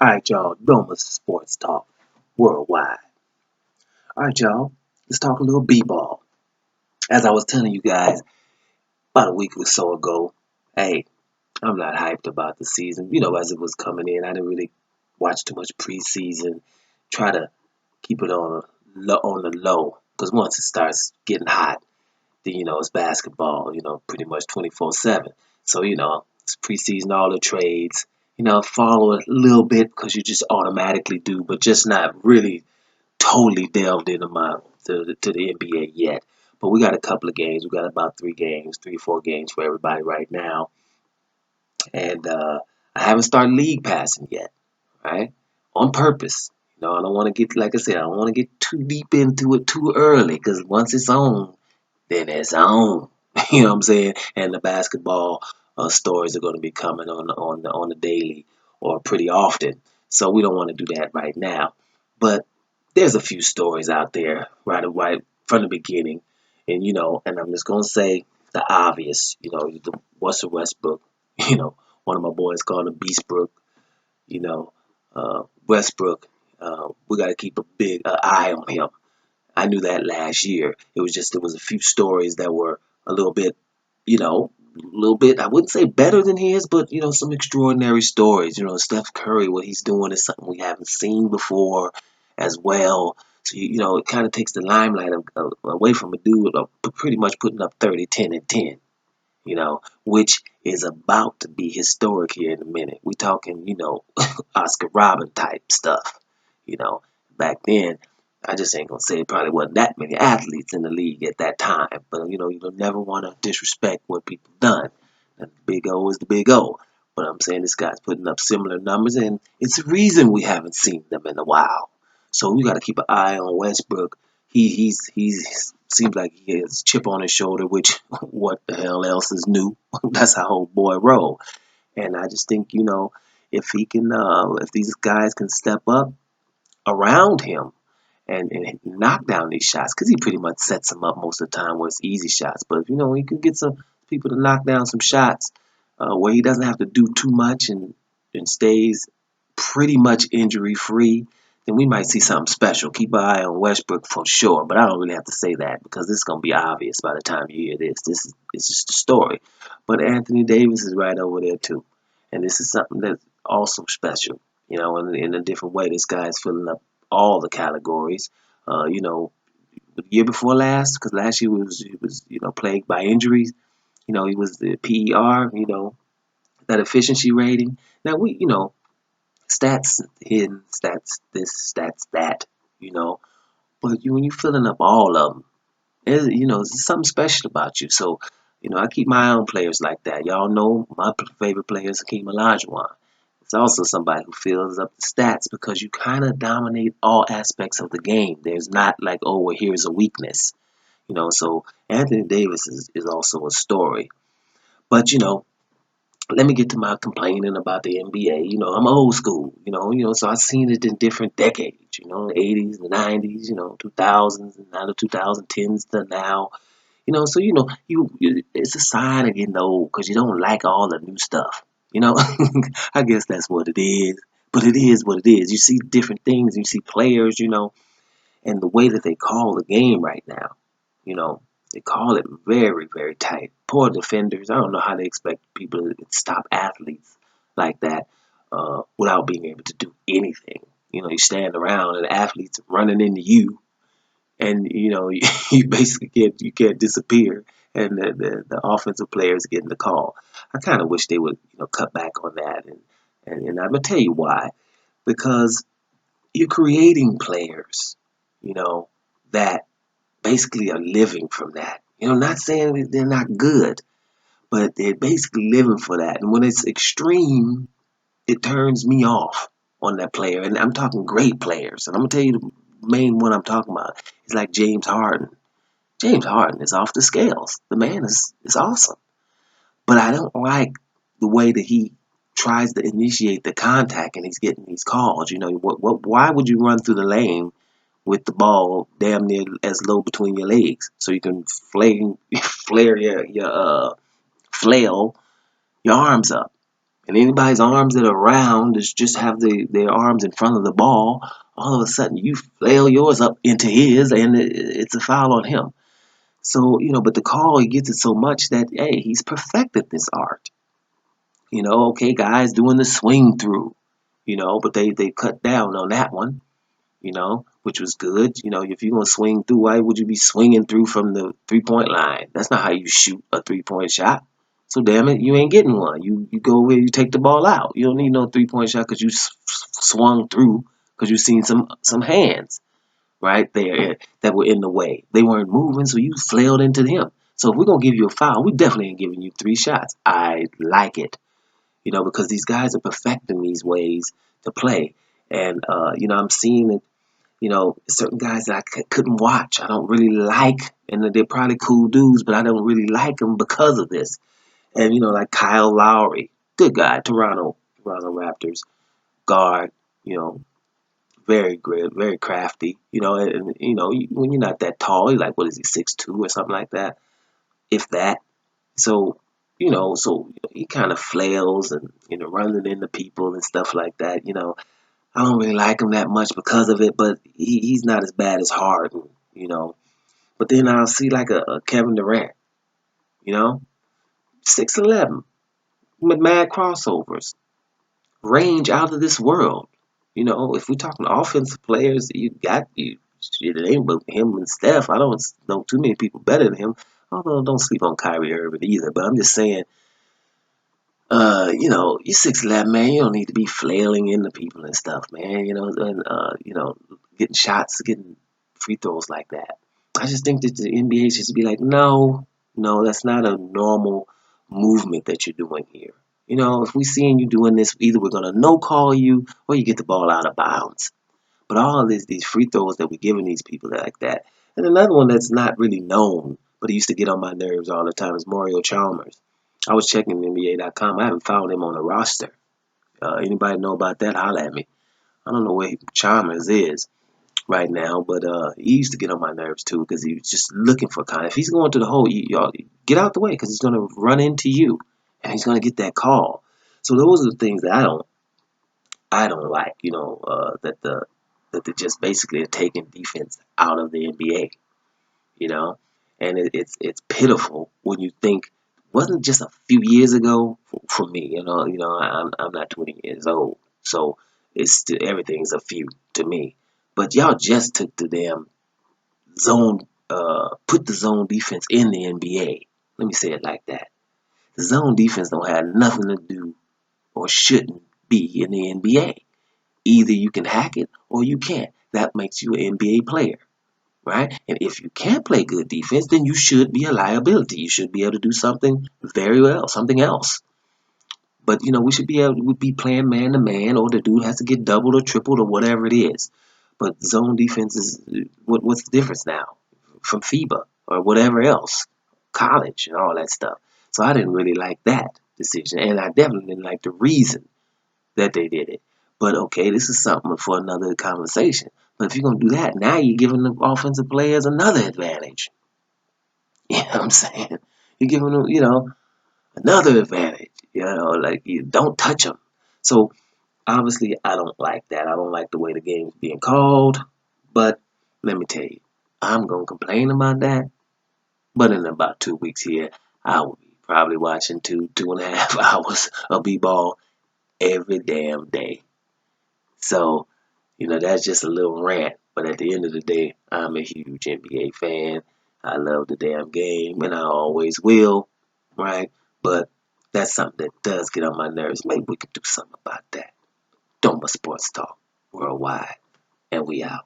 All right, y'all. Doma Sports Talk Worldwide. All right, y'all. Let's talk a little b-ball. As I was telling you guys about a week or so ago, hey, I'm not hyped about the season. As it was coming in, I didn't really watch too much preseason. Try to keep it on the low, because once it starts getting hot, then it's basketball. Pretty much 24/7. So it's preseason, all the trades. Follow it a little bit because you just automatically do, but just not really totally delved into to the NBA yet. But we got a couple of games. We got about 3 games, 4 games for everybody right now. And I haven't started league passing yet, right? On purpose. I don't want to get, like I said, I don't want to get too deep into it too early, because once it's on, then it's on. You know what I'm saying? And the basketball stories are going to be coming on the daily or pretty often. So we don't want to do that right now. But there's a few stories out there right from the beginning, and I'm just gonna say the obvious. The Westbrook. You know, one of my boys called him Beastbrook. Westbrook. We got to keep a big eye on him. I knew that last year. There was a few stories that were a little bit, I wouldn't say better than his, but some extraordinary stories. Steph Curry, what he's doing is something we haven't seen before as well. So it kind of takes the limelight away from a dude pretty much putting up 30, 10, and 10. Which is about to be historic here in a minute. We talking, Oscar Robin type stuff. You know, Back then, I just ain't gonna say it probably wasn't that many athletes in the league at that time. But you don't never want to disrespect what people done. And the big O is the big O. But I'm saying this guy's putting up similar numbers, and it's a reason we haven't seen them in a while. So we got to keep an eye on Westbrook. He's seems like he has a chip on his shoulder, which what the hell else is new? That's how old boy roll. And I just think if he can, if these guys can step up around him and knock down these shots, because he pretty much sets them up most of the time where it's easy shots. But if he could get some people to knock down some shots where he doesn't have to do too much and stays pretty much injury free, then we might see something special. Keep an eye on Westbrook for sure, but I don't really have to say that because this is gonna be obvious by the time you hear this. This is it's just a story. But Anthony Davis is right over there too, and this is something that's also special. In a different way, this guy is filling up all the categories. The year before last, because last year he was plagued by injuries. He was the PER. That efficiency rating. Now stats hidden, stats this, stats that. You know, but when you're filling up all of them, there's something special about you. So I keep my eye on players like that. Y'all know my favorite player is Hakeem Olajuwon. It's also somebody who fills up the stats because you kind of dominate all aspects of the game. There's not like, oh, well, here's a weakness. So Anthony Davis is also a story. But let me get to my complaining about the NBA. I'm old school. So I've seen it in different decades. The 80s, the 90s, 2000s, and now the 2010s to now. So it's a sign of getting old because you don't like all the new stuff. I guess that's what it is. But it is what it is. You see different things. You see players. And the way that they call the game right now. You know, they call it very, very tight. Poor defenders. I don't know how they expect people to stop athletes like that without being able to do anything. You stand around and athletes running into you, and you basically can't disappear, and the offensive players getting the call. I kind of wish they would cut back on that, and I'm gonna tell you why. Because you're creating players, you know, that basically are living from that. Not saying that they're not good, but they're basically living for that. And when it's extreme, it turns me off on that player. And I'm talking great players. And I'm gonna tell you the main one I'm talking about is like James Harden. James Harden is off the scales. The man is awesome. But I don't like the way that he tries to initiate the contact and he's getting these calls. Why would you run through the lane with the ball damn near as low between your legs so you can flare your flail your arms up? And anybody's arms that are round just have their arms in front of the ball. All of a sudden, you flail yours up into his, and it's a foul on him. So, but the call, he gets it so much that, hey, he's perfected this art. Okay, guys doing the swing through, but they cut down on that one, which was good. If you're going to swing through, why would you be swinging through from the 3-point line? That's not how you shoot a 3-point shot. So damn it, you ain't getting one. You go where you take the ball out. You don't need no 3-point shot because you swung through because you seen some hands right there that were in the way. They weren't moving, so you flailed into him. So if we're gonna give you a foul, we definitely ain't giving you 3 shots. I like it, because these guys are perfecting these ways to play, and I'm seeing it. Certain guys that I couldn't watch. I don't really like, and they're probably cool dudes, but I don't really like them because of this. And like Kyle Lowry, good guy, Toronto Raptors guard. You know, very good, very crafty. And when you're not that tall, you're like, what is he, 6'2" or something like that, if that. So he kind of flails and running into people and stuff like that. I don't really like him that much because of it, but he's not as bad as Harden. But then I'll see like a Kevin Durant, you know, 6'11" with mad crossovers, range out of this world. If we're talking offensive players, shit, it ain't but him and Steph. I don't know too many people better than him. Although don't sleep on Kyrie Irving either. But I'm just saying, you're 6'11", man. You don't need to be flailing into people and stuff, man. And getting shots, getting free throws like that. I just think that the NBA should be like, no, that's not a normal movement that you're doing here. If we seeing you doing this, either we're gonna no call you or you get the ball out of bounds. But all of these free throws that we're giving these people like that. And another one that's not really known, but he used to get on my nerves all the time is Mario Chalmers. I was checking NBA.com. I haven't found him on the roster. Anybody know about that? Holla at me. I don't know where Chalmers is right now, but he used to get on my nerves too because he was just looking for kind. If he's going to the hole, y'all get out the way because he's going to run into you and he's going to get that call. So those are the things that I don't like. That they just basically are taking defense out of the NBA. You know, and it's pitiful when you think wasn't just a few years ago for me. I'm not 20 years old, so it's still, everything's a few to me. But y'all just took the damn zone, put the zone defense in the NBA. Let me say it like that. The zone defense don't have nothing to do or shouldn't be in the NBA. Either you can hack it or you can't. That makes you an NBA player, right? And if you can't play good defense, then you should be a liability. You should be able to do something very well, something else. But we should be able to be playing man to man, or the dude has to get doubled or tripled or whatever it is. But zone defense is what's the difference now from FIBA or whatever else, college and all that stuff. So I didn't really like that decision, and I definitely didn't like the reason that they did it. But okay, this is something for another conversation. But if you're gonna do that, now you're giving the offensive players another advantage. You know what I'm saying? You're giving them, another advantage. Like you don't touch them. So obviously, I don't like that. I don't like the way the game's being called. But let me tell you, I'm gonna complain about that. But in about 2 weeks here, I will be probably watching 2.5 hours of b-ball every damn day. So, that's just a little rant. But at the end of the day, I'm a huge NBA fan. I love the damn game, and I always will, right? But that's something that does get on my nerves. Maybe we could do something about that. Doma Sports Talk Worldwide, and we out.